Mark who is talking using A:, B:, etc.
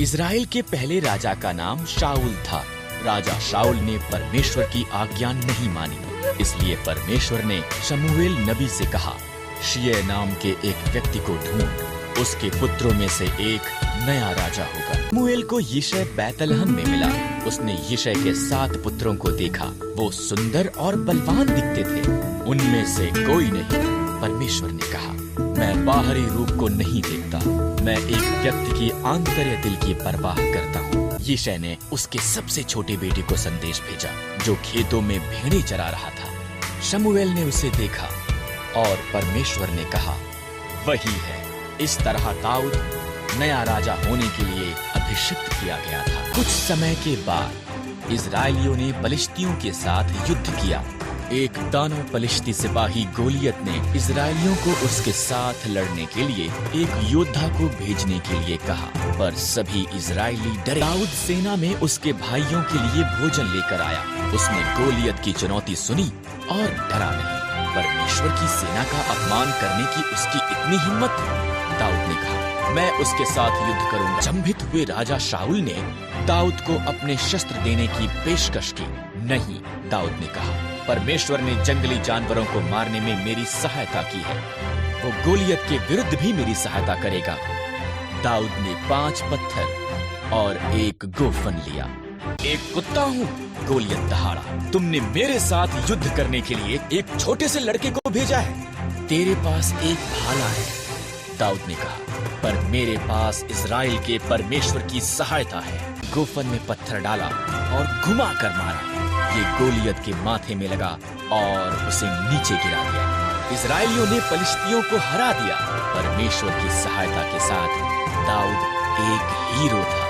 A: Israel के पहले राजा का नाम शाऊल था। राजा शाऊल ने परमेश्वर की आज्ञा नहीं मानी, इसलिए परमेश्वर ने शमूएल नबी से कहा, शिय नाम के एक व्यक्ति को ढूंढ, उसके पुत्रों में से एक नया राजा होगा। शमूएल को यिशै बैतलहम में मिला। उसने यिशै के 7 पुत्रों को देखा। वो सुंदर और बलवान दिखते थे, उनमें से कोई नहीं। परमेश्वर ने कहा, मैं बाहरी रूप को नहीं देखता, मैं एक व्यक्ति की आंतर्य दिल की परवाह करता हूँ। यिशै ने उसके सबसे छोटे बेटे को संदेश भेजा, जो खेतों में भेड़ें चरा रहा था। शमूएल ने उसे देखा और परमेश्वर ने कहा, वही है। इस तरह दाऊद नया राजा होने के लिए अभिषिक्त किया गया था। कुछ समय के बाद इजराइलियों ने पलिश्तियों के साथ युद्ध किया। एक दानव पलिश्ती सिपाही गोलियत ने इजराइलियों को उसके साथ लड़ने के लिए एक योद्धा को भेजने के लिए कहा, पर सभी इजरायली डरे। दाऊद सेना में उसके भाइयों के लिए भोजन लेकर आया। उसने गोलियत की चुनौती सुनी और डरा नहीं। परमेश्वर की सेना का अपमान करने की उसकी इतनी हिम्मत। दाऊद ने कहा, मैं उसके साथ युद्ध करूंगा। चंभित हुए राजा शाऊल ने दाऊद को अपने शस्त्र देने की पेशकश की। नहीं, दाऊद ने कहा, परमेश्वर ने जंगली जानवरों को मारने में मेरी सहायता की है, वो गोलियत के विरुद्ध भी मेरी सहायता करेगा। दाऊद ने 5 पत्थर और एक गोफन लिया। एक कुत्ता हूँ, गोलियत दहाड़ा, तुमने मेरे साथ युद्ध करने के लिए एक छोटे से लड़के को भेजा है। तेरे पास एक भाला है, दाऊद ने कहा, पर मेरे पास इजराइल के परमेश्वर की सहायता है। गोफन में पत्थर डाला और घुमा कर मारा। ये गोलियत के माथे में लगा और उसे नीचे गिरा दिया। इजराइलियों ने पलिश्तियों को हरा दिया। परमेश्वर की सहायता के साथ दाऊद एक हीरो था।